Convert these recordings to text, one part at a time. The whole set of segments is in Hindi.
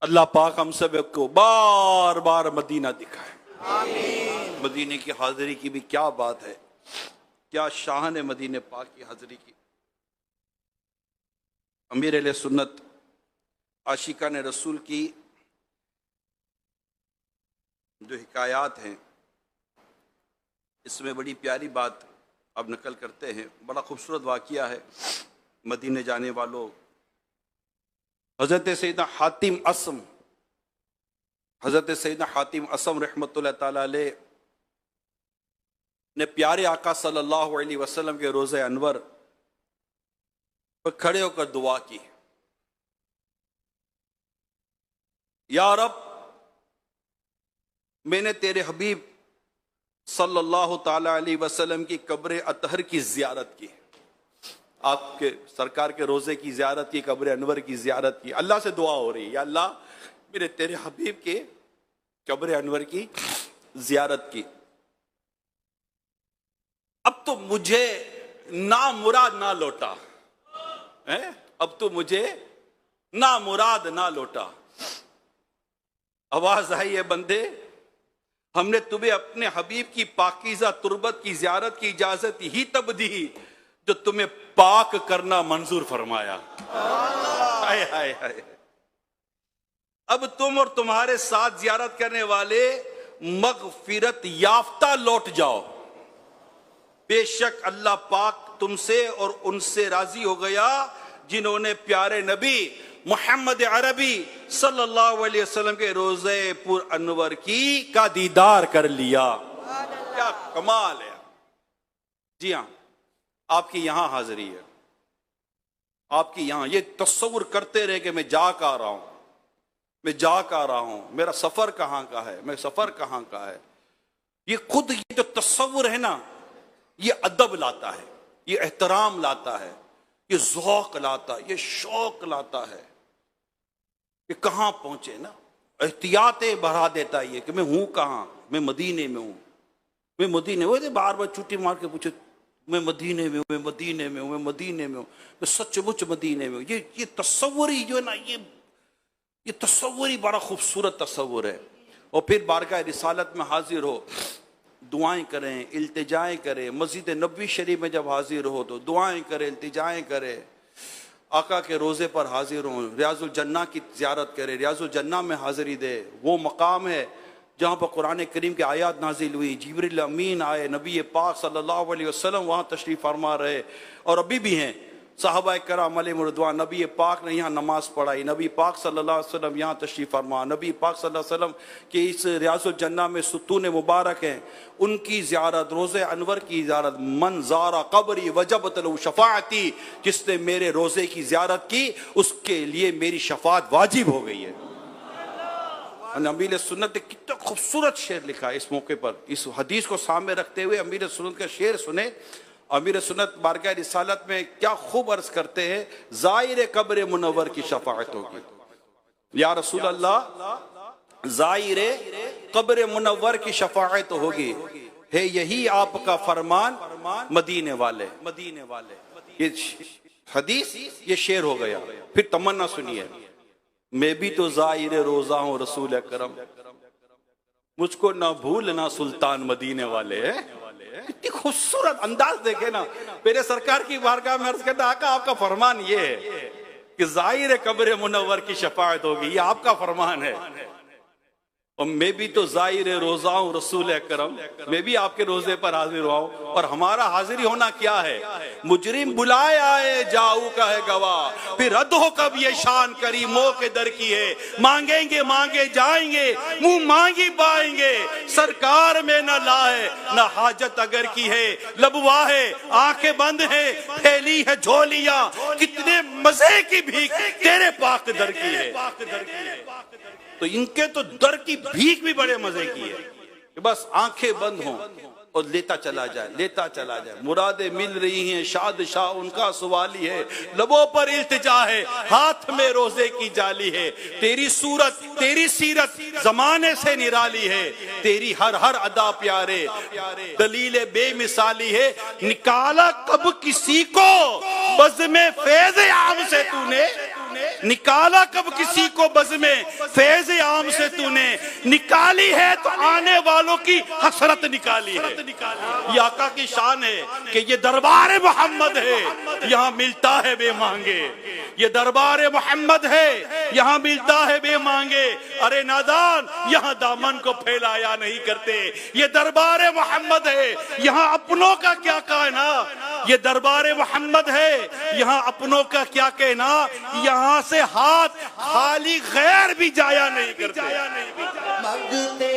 अल्लाह पाक हम सब को बार बार मदीना दिखाए। आमीन। मदीने की हाजिरी की भी क्या बात है, क्या शान है मदीने पाक की हाजिरी की। अमीर अहले सुन्नत आशिकान रसूल की जो हिकायात हैं, इसमें बड़ी प्यारी बात अब नकल करते हैं। बड़ा खूबसूरत वाक़िया है मदीने जाने वालों। हज़रत सैयदना हातिम असम रहमतुल्लाह ताला अलैह ने प्यारे आका सल्लल्लाहु अलैहि वसल्लम के रोज़े अनवर पर खड़े होकर दुआ की, या रब, मैंने तेरे हबीब सल्लल्लाहु ताला अलैहि वसल्लम की कब्र अतहर की ज़ियारत की, आपके सरकार के रोज़े की ज़ियारत की, कब्र अनवर की ज़ियारत की। अल्लाह से दुआ हो रही है, या अल्लाह, मेरे तेरे हबीब के कब्र अनवर की ज़ियारत की। अब तो मुझे ना मुराद ना लौटा है, अब तो मुझे ना मुराद ना लौटा। आवाज आई है, बंदे, हमने तुम्हें अपने हबीब की पाकीज़ा तुरबत की ज़ियारत की इजाजत ही तब दी जो तुम्हें पाक करना मंजूर फरमाया। हाय हाय हाय। अब तुम और तुम्हारे साथ ज़ियारत करने वाले मगफिरत याफ्ता लौट जाओ। बेशक अल्लाह पाक तुमसे और उनसे राजी हो गया जिन्होंने प्यारे नबी मोहम्मद अरबी सल्लल्लाहु अलैहि वसल्लम के रोज़े पुर अनवर का दीदार कर लिया। क्या कमाल है। जी हाँ, आपकी यहां हाजिरी है, आपकी यहां ये तस्वुर करते रहे कि मैं जा कर रहा हूं, मैं जा कर रहा हूं, मेरा सफर कहां का है, मैं सफर कहां का है। ये खुद ये जो तस्वुर है ना, ये अदब लाता है, ये एहतराम लाता है, ये ज़ौक़ लाता है, ये शौक लाता है कि कहां पहुंचे ना। एहतियातें बढ़ा देता है ये कि मैं हूं कहां, मैं मदीने में हूं, मैं मदीने में। बार बार छुट्टी मार के पूछे, मैं मदीने में हूं, मैं मदीने में हूं, मैं मदीने में हूं, मैं सचमुच मदीने में हूं। ये तस्वुर ही जो है ना, ये तस्वुर ही बड़ा खूबसूरत तस्वुर है। और फिर बारगाह रिसालत में हाजिर हो, दुआएं करें, इल्तिजाएं करें। मस्जिद नबवी शरीफ में जब हाजिर हो तो दुआएं करें, इल्तिजाएं करें। आका के रोज़े पर हाजिर हों, रियाजुल जन्ना की ज़ियारत करें, रियाजुल जन्ना में हाज़िरी दे। वो मकाम है जहाँ पर कुरान करीम की आयत नाजिल हुई, जिब्रील अमीन आए, नबी पाक सल्लल्लाहु अलैहि वसल्लम वहाँ तशरीफ़ फरमा रहे और अभी भी हैं। सहाबा कराम अलैहिम रिदवान, नबी पाक ने यहाँ नमाज पढ़ाई, नबी पाक सल्लल्लाहु अलैहि वसल्लम यहाँ तशरीफ़ फरमा, नबी पाक सल्लल्लाहु अलैहि वसल्लम के इस रियाजुल जन्ना में सुतून मुबारक हैं, उनकी ज़ियारत, रोज़े अनवर की ज़ियारत। मन ज़ारा कब्री वजबत लहू शफ़ाअती, जिसने मेरे रोज़े की ज़ियारत की उसके लिए मेरी शफ़ाअत वाजिब हो गई है। अमीर सुन्नत ने कितना खूबसूरत शेर लिखा है इस मौके पर। इस हदीस को सामने रखते हुए अमीर सुन्नत का शेर सुने। अमीर सुन्नत बारगाह रिसालत में क्या खूब अर्ज करते हैं, ज़ाइर कब्र मुनव्वर की शफाअत होगी। या रसूल अल्लाह, ज़ाइर कब्र मुनव्वर की शफाअत होगी, है यही आपका फरमान मदीने वाले, मदीने वाले। ये हदीस, ये शेर हो गया। फिर तमन्ना सुनिए, मैं भी तो ज़ाइर रोज़ा हूँ रसूल अकरम, मुझको ना भूल ना सुल्तान मदीने वाले। कितनी खूबसूरत अंदाज देखे ना। मेरे सरकार की बारगाह में अर्ज करता, आका आपका फरमान ये है कि ज़ाहिर कब्र मुनव्वर की शफाअत होगी, ये आपका फरमान है। और मैं भी तो ज़ाहिर रोज़ा हूँ रसूल अकरम, मैं भी आपके रोज़े पर हाजिर हुआ हूँ। और हमारा हाजिरी होना क्या है, मुजरिम बुलाए आए जाऊ का है गवाह, फिर रद्द हो कब ये शान करी मोह के दर की है। मांगेंगे मांगे जाएंगे, मुंह मांगी पाएंगे, सरकार में न लाए न हाजत अगर की है। लबवा है, आंखें बंद है, फैली है झोलियां, कितने मजे की भीख तेरे पाक दर की है। तो इनके तो दर की भीख भी बड़े मजे की है कि बस आंखें बंद हों और लेता चला जाए, लेता चला जाए। मुरादें मिल रही हैं, शादशाह उनका सवाली है, लबों पर इल्तिजा है, हाथ में रोजे की जाली है। तेरी सूरत तेरी सीरत जमाने से निराली है, तेरी हर हर अदा प्यारे दलील बेमिसाली है। निकाला कब किसी को बज़्म फैज़ आम से तूने, निकाला कब किसी को बज़ में फैज़ आम से तूने, निकाली है तो आने वालों की हसरत निकाली है। ये आका की शान है कि ये दरबार मोहम्मद है, यहाँ मिलता है बेमांगे। ये दरबार मोहम्मद है, यहाँ मिलता है बेमांगे। अरे नादान, यहाँ दामन को फैलाया नहीं करते। ये दरबार मोहम्मद है, यहाँ अपनों का क्या कहना। ये दरबार मोहम्मद है, यहाँ अपनों का क्या कहना। यहाँ से हाथ खाली गैर भी जाया नहीं करते। मंगते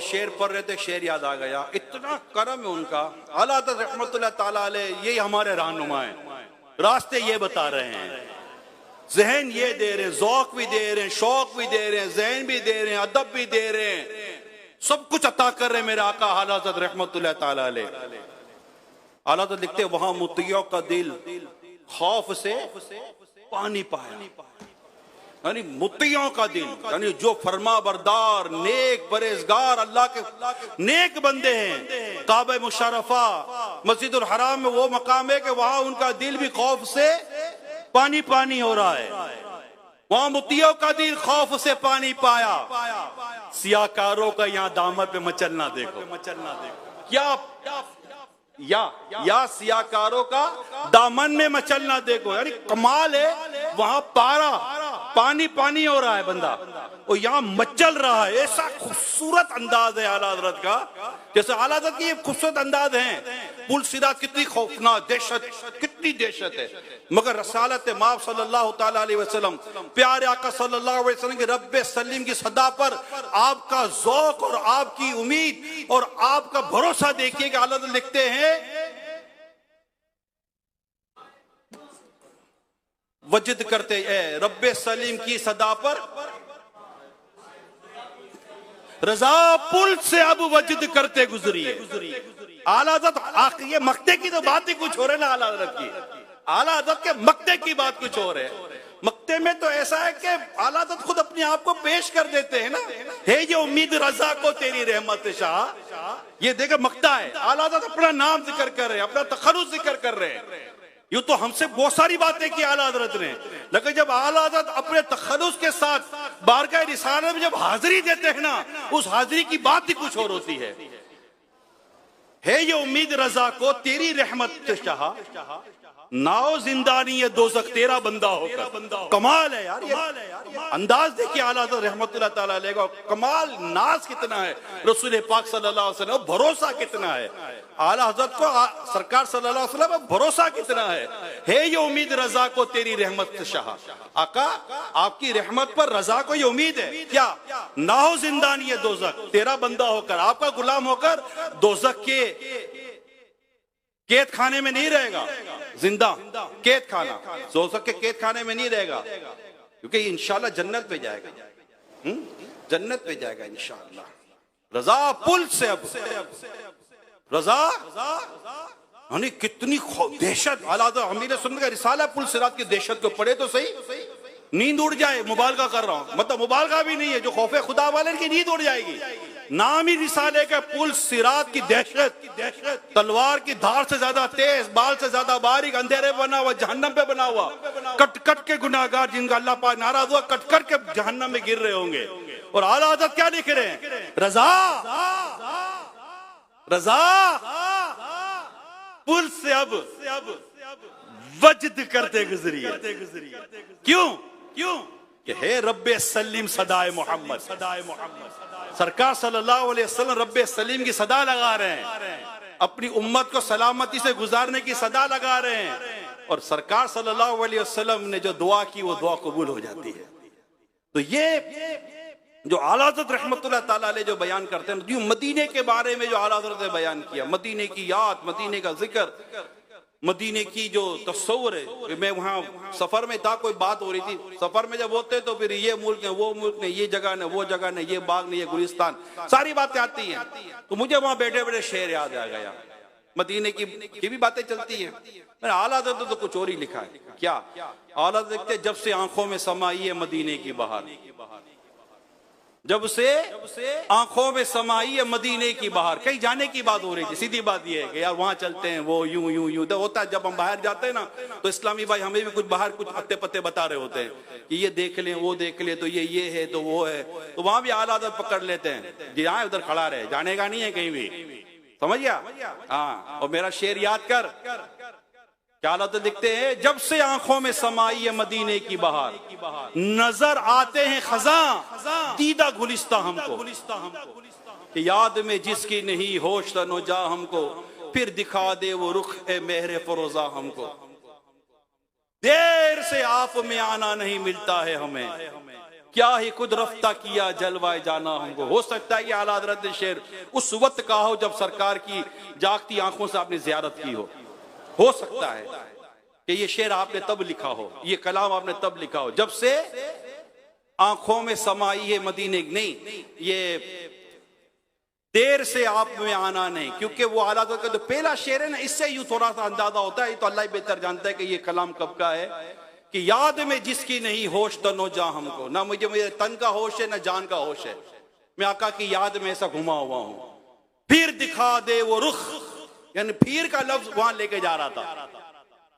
शेर पढ़ रहे थे, शेर याद आ गया। इतना करम है उनका। आला हज़रत रहमतुल्लाह ताला अलैह ये हमारे रहनुमा हैं, रास्ते ये बता रहे हैं, जहन ये दे रहे हैं, ज़ौक़ भी दे रहे हैं, शौक भी दे रहे हैं, जहन भी दे रहे हैं, अदब भी दे रहे हैं, सब कुछ अता कर रहे हैं मेरे आका आला हज़रत रहमतुल्लाह ताला अलैह। आला हज़रत लिखते वहां मुतियों का दिल खौफ से पानी पाया, यानी मुत्तियों का दिल, यानी जो फरमा बरदार नेक परहेजगार अल्लाह के नेक बंदे हैं। काबा मुशर्रफा मस्जिदुल हराम में वो मकाम है कि वहां उनका दिल भी खौफ से पानी पानी हो रहा है। वहां मुत्तियों का दिल खौफ से पानी पाया। सियाकारों का यहाँ दामन पे मचलना देखो, मचलना देखो क्या या सियाकारों का दामन में मचलना देखो, यानी कमाल है। वहां पारा पानी पानी हो रहा है बंदा, और यहाँ मचल रहा है। ऐसा खूबसूरत अंदाज है आला हज़रत का, जैसे आला हज़रत की ये खूबसूरत अंदाज है। पुल सिरात कितनी खौफनाक दहशत, कितनी दहशत है, मगर रसालत माब सल्लल्लाहु ताला अलैहि वसल्लम, प्यारे आका सल्लल्लाहु अलैहि वसल्लम के रब्बे सलीम की सदा पर आपका ज़ौक़ और आपकी उम्मीद और आपका भरोसा देखिए कि आला हज़रत लिखते हैं, वजद करते ए रब्बे सलीम की सदा पर रजा पुल से अब वजद करते गुजरिए। आला हज़रत ये मक्ते की तो बात ही कुछ हो रही है ना, आला हज़रत की, आला हज़रत के मक्ते की बात कुछ और है। मक्ते में तो ऐसा है कि आला हज़रत खुद अपने आप को पेश कर देते हैं ना, है ये उम्मीद रजा को तेरी रहमत शाह। ये देखो मक्ता है, आला हज़रत अपना नाम जिक्र कर रहे हैं, अपना तखल्लुस जिक्र कर रहे हैं। यूं तो हमसे बहुत सारी बातें की आला हज़रत ने, लेकिन जब आला हज़रत अपने तखल्लुस के साथ बारगाह रिसालत में जब हाजिरी देते हैं ना, उस हाजिरी की बात ही कुछ और होती है ये उम्मीद रजा को तेरी रहमत शाह, नाओ जिंदानी ये दोज़ख तेरा बंदा होकर। कमाल है यार, ये अंदाज देखिए आला हज़रत रहमतुल्लाह ताला अलैह का, कमाल नाज कितना है रसूल पाक सल्लल्लाहु अलैहि वसल्लम, भरोसा कितना है आला हज़रत को, सरकार सल्लल्लाहु अलैहि वसल्लम भरोसा कितना है ये उम्मीद रजा को तेरी रहमत शाह। आका आपकी रहमत पर रजा को ये उम्मीद है, क्या नाओ जिंदानी ये दोज़ख तेरा बंदा होकर, आपका गुलाम होकर दोज़ख के कैद खाने में नहीं रहेगा, जिंदा कैद खाना, दोज़ख के कैद खाने में नहीं रहेगा, क्योंकि इंशाल्लाह जन्नत पे जाएगा, जन्नत पे जाएगा इंशाल्लाह। रजा पुल से अब रजा, यानी कितनी दहशत। आला हमीर सुनने का रिसाला पुल सिरात की दहशत को पढ़े तो सही, नींद उड़ जाए। मुबालगा कर रहा हूं, मतलब मुबालगा भी नहीं है, जो खौफे खुदा वाले की नींद उड़ जाएगी, नाम ही रिसाले का पुल सिरात की दहशत, तलवार की धार से ज्यादा तेज, बाल से ज्यादा बारीक, अंधेरे बना हुआ, जहन्नम पे बना हुआ, कट कट के गुनाहगार जिनका अल्लाह पाक नाराज हुआ कट कट के जहन्नम में गिर रहे होंगे। और आला हज़रत क्या लिख रहे हैं? रजा रजा पुल से अब वजद करते गुजरी है। क्यों? कि हे रब्बे सलीम सदाए मोहम्मद, सरकार सल्लल्लाहु अलैहि वसल्लम रब्बे सलीम की सदा लगा रहे हैं, अपनी उम्मत को सलामती से गुजारने की सदा लगा रहे हैं। और सरकार सल्लल्लाहु अलैहि वसल्लम ने जो दुआ की वो दुआ कबूल हो जाती है। तो ये जो आला हज़रत रहमतुल्लाह ताला अलैह जो बयान करते हैं, जो मदीने के बारे में जो आला हज़रत ने बयान किया, मदीने की याद, मदीने का जिक्र, मदीने की जो तस्वुर है कि मैं वहाँ सफर में था, कोई बात हो रही थी, सफर में जब होते तो फिर ये मुल्क है, वो मुल्क ने, ये जगह ने, वो जगह ने, ये बाग ने, ये गुलिस्तान, सारी बातें आती हैं। तो मुझे वहाँ बैठे बैठे शेर याद आ गया, मदीने की भी बातें चलती हैं। मैंने आला हज़रत तो कुछ और ही लिखा है। क्या आला हज़रत देखते, जब से आंखों में समाई है मदीने की बहार, जब से आंखों में समाई है मदीने की बहार। कहीं जाने की बात हो रही थी, सीधी बात यह है कि यार वहां चलते हैं, वो यूं यूं यूं तो होता है। जब हम बाहर जाते हैं ना तो इस्लामी भाई हमें भी कुछ बाहर कुछ अत्ते पत्ते बता रहे होते हैं कि ये देख लें, वो देख ले, तो ये है तो वो है, तो वहां भी आला हज़रत पकड़ लेते हैं जी, हाँ उधर खड़ा रहे, जाने का नहीं है कहीं भी, समझ गया? हाँ, और मेरा शेर याद कर, क्या तो दिखते हैं, जब से आंखों में समाई है मदीने की बहार, नजर आते हैं खजा दीदा गुलिस्ता हमको, कि याद में जिसकी नहीं होश तनो जा हमको, फिर दिखा दे वो रुख ए मेहरे फरोजा हमको। देर से आप में आना नहीं मिलता है हमें, क्या ही खुद रफ्ता किया जलवाए जाना हमको। हो सकता है कि आला हज़रत ने शेर उस वक्त कहा हो जब सरकार की जागती आंखों से आपने जियारत की हो सकता है कि ये शेर आपने तब लिखा हो, ये कलाम आपने तब लिखा हो जब से आंखों में समाई है मदीने, नहीं ये देर से आप में आना नहीं, क्योंकि वो आला हज़रत का जो पहला शेर है ना, इससे यूं थोड़ा सा अंदाजा होता है, ये तो अल्लाह ही बेहतर जानता है कि ये कलाम कब का है, कि याद में जिसकी नहीं होश तनो जा हमको, ना मुझे मेरे तन का होश है ना जान का होश है, मैं आका की याद में ऐसा घुमा हुआ हूं, फिर दिखा दे वो रुख, यानी फिर का लफ्ज वहां लेके जा रहा था,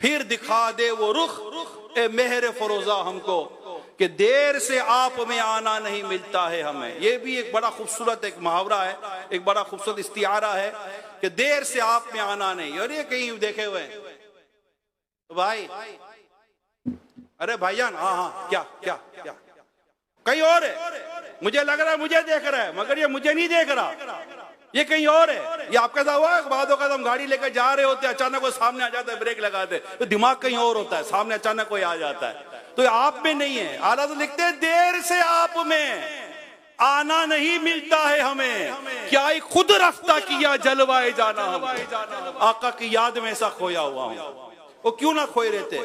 फिर दिखा दे वो रुख ए मेहर फरोजा हमको, कि देर से आप में आना नहीं मिलता है हमें। ये भी एक बड़ा खूबसूरत एक मुहावरा है, एक बड़ा खूबसूरत इस्तिआरा है कि देर से आप में आना नहीं। और ये कहीं देखे हुए तो भाई, अरे भाईजान, हाँ क्या क्या क्या कहीं और है, मुझे लग रहा है मुझे देख रहा है, मगर ये मुझे नहीं देख रहा, ये कहीं और है। ये आपके साथ हुआ है? बाद हम गाड़ी लेकर जा रहे होते हैं, अचानक वो सामने आ जाता है, ब्रेक लगाते तो दिमाग कहीं और होता है, सामने अचानक कोई आ जाता है, तो आप में नहीं है। आला तो लिखते हैं देर से आप में आना नहीं मिलता है हमें, क्या ही खुद रास्ता किया जलवाए जाना हम, आका की याद में ऐसा खोया हुआ हूं। वो क्यों ना खोए रहते।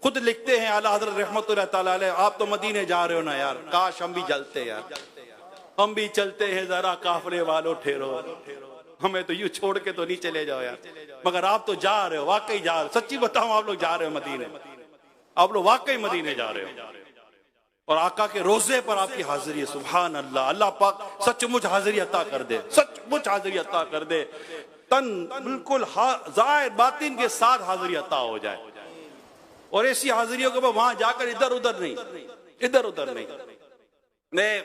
खुद लिखते हैं आला हज़रत रहमतुल्लाह ताला अलैह, आप तो मदीने जा रहे हो ना यार, काश हम भी जलते यार, हम भी चलते हैं, जरा काफले वालों ठहरो, हमें तो यूं छोड़ के तो नहीं चले जाओ यार, मगर आप तो जा रहे हो, वाकई जा रहे हो, सच्ची बताओ आप लोग जा रहे हो मदीने, आप लोग वाकई मदीने जा रहे हो, और आका के रोजे पर आपकी हाजिरी है। सुभान अल्लाह, अल्लाह पाक सचमुच हाजिरी अता कर दे, सचमुच हाजिरी अता कर दे, तन बिल्कुल ज़ाहिर बातिन के साथ हाजिरी अता हो जाए, और ऐसी हाजिरियों के बाद वहां जाकर इधर उधर नहीं। मैं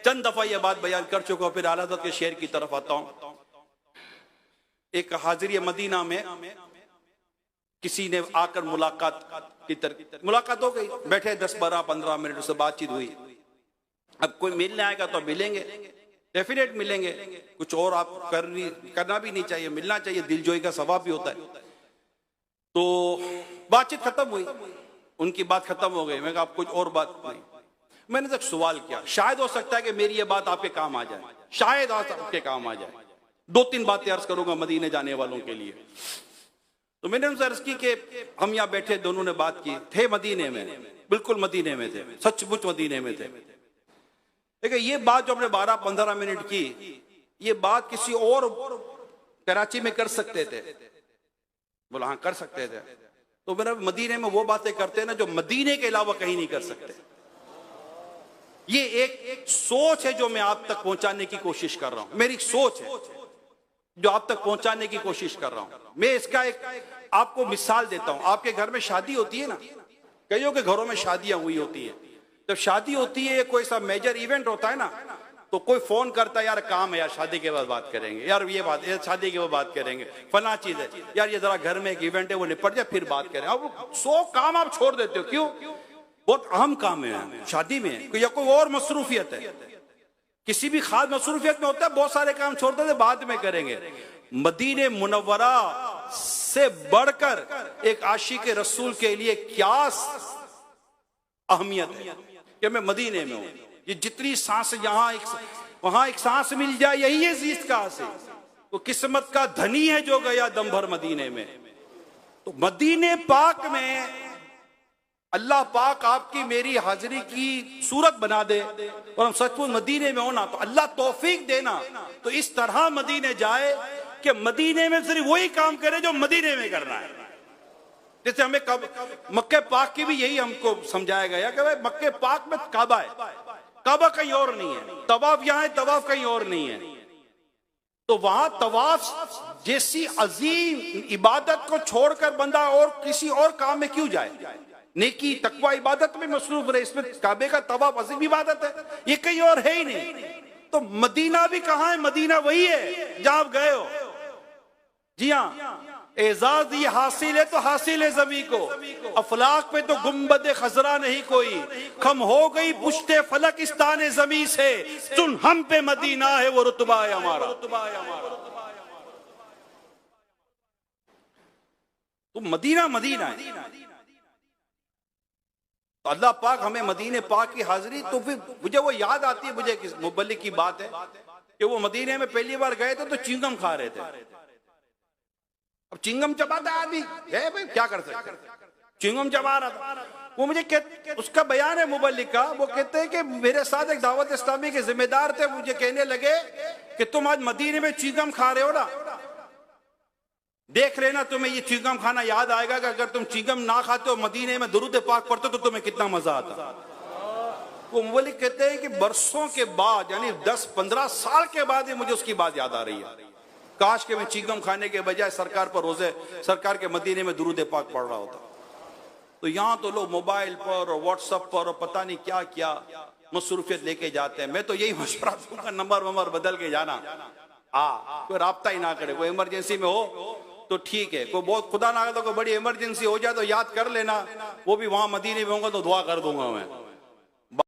चंद दफा यह बात बयान कर चुका हूं, फिर आला हज़रत के शेर की तरफ आता हूं। एक हाजिरी मदीना में किसी ने आकर मुलाकात हो गई, बैठे 10-12-15 मिनट उससे बातचीत हुई। अब कोई मिलने आएगा तो मिलेंगे, डेफिनेट मिलेंगे, कुछ और आप करना भी नहीं चाहिए, मिलना चाहिए, दिलजोई का सवाब भी होता है। तो बातचीत खत्म हुई, उनकी बात खत्म हो गई, मैं कहा आप कुछ और बात नहीं। मैंने तक सवाल किया, शायद हो सकता है कि मेरी ये बात आपके काम आ जाए, शायद आपके काम आ जाए। 2-3 बातें अर्ज करूंगा मदीने जाने वालों के लिए। तो मैंने उनसे अर्ज की कि हम यहाँ बैठे, दोनों ने बात की, थे मदीने में, बिल्कुल मदीने में थे, सचमुच मदीने में थे। देखिए ये बात जो हमने 12-15 मिनट की, ये बात किसी और कराची में कर सकते थे। बोला हाँ कर सकते थे। तो मेरा मदीने में वो बातें करते हैं ना जो मदीने के अलावा कहीं नहीं कर सकते। ये एक सोच है जो मैं आप तक पहुंचाने की कोशिश कर रहा हूं। मेरी सोच है जो आप तक पहुंचाने की कोशिश कर रहा हूं। मैं इसका एक आपको मिसाल देता हूं। आपके घर में शादी होती है ना, कईयों के घरों में शादियां हुई होती है। जब शादी होती है, कोई सा मेजर इवेंट होता है ना, तो कोई फोन करता है, यार काम है यार, शादी के बाद बात करेंगे, यार ये बात, यार शादी के बाद बात करेंगे, फला चीज है यार, ये जरा घर में एक इवेंट है वो निपट जाए फिर बात करें। अब 100 काम आप छोड़ देते हो, क्यों? बहुत अहम काम है शादी में, या कोई और मसरूफियत है, किसी भी खास मसरूफियत में होता है, बहुत सारे काम छोड़ देते बाद में करेंगे। मदीने मुनव्वरा से बढ़कर एक आशिक रसूल के लिए क्या अहमियत है कि मैं मदीने में हूं। ये जितनी सांस यहां वहां एक सांस मिल जाए, यही है जीत का हासिल। वो किस्मत का धनी है जो गया दम भर मदीने में। तो मदीने पाक में अल्लाह पाक आपकी मेरी हाजिरी की सूरत बना दे और हम सचमुच मदीने में होना, तो अल्लाह तौफीक देना तो इस तरह मदीने जाए कि मदीने में सिर्फ वही काम करे जो मदीने में करना है। जैसे हमें मक्के पाक की भी यही हमको समझाया गया कि भाई मक्के पाक में काबा है, काबा कहीं और नहीं है, तवाफ यहां है, तवाफ कहीं और नहीं है। तो वहां तवाफ जैसी अजीम इबादत को छोड़कर बंदा और किसी और काम में क्यों जाए? नेकी तकवा इबादत में मसरूफ रहे। इसमें काबे का तवाफ अजीम इबादत है, ये कहीं और है ही नहीं। तो मदीना भी कहां है? मदीना वही है जहां आप गए हो। जी हाँ, एजाज ये हासिल है तो हासिल है जमी को। अफलाक पे तो गुम्बद खजरा नहीं कोई, खम हो गई पुश्ते फलक इस्तान जमी से, सुन हम पे मदीना है वो रुतबा है हमारा। तो मदीना मदीना है। तो अल्लाह पाक हमें मदीने पाक की हाजिरी, तो फिर मुझे वो याद आती है, मुझे किस मुबल्लिग की बात है कि वो मदीने में पहली बार गए थे तो चिंगम खा रहे थे। अब चिंगम चबाता है आदमी, है भाई क्या कर सकते, चिंगम चबा रहा था वो। मुझे उसका बयान है मुबल्लिग का, वो कहते हैं कि मेरे साथ एक दावत इस्लामी के जिम्मेदार थे, मुझे कहने लगे कि तुम आज मदीने में चिंगम खा रहे हो ना, देख लेना तुम्हें ये चिंगम खाना याद आएगा कि अगर तुम चिंगम ना खाते हो मदीने में दुरूद पाक पढ़ते तो तुम्हें कितना मजा आता। वो मुबल्लिग कहते हैं कि बरसों के बाद, यानी 10-15 साल के बाद मुझे उसकी बात याद आ रही है, काश के मैं चिंगम खाने के बजाय सरकार पर रोजे सरकार के मदीने में दुरूद पाक पढ़ रहा होता। तो यहाँ तो लोग मोबाइल पर और व्हाट्सएप पर और पता नहीं क्या क्या मसरूफियत लेके जाते हैं। मैं तो यही मशवरा दूंगा, नंबर बदल के जाना, कोई राब्ता ही ना करे। कोई इमरजेंसी में हो तो ठीक है, कोई बहुत खुदा ना तो कोई बड़ी इमरजेंसी हो जाए तो याद कर लेना, वो भी वहां मदीने में होगा तो दुआ कर दूंगा मैं।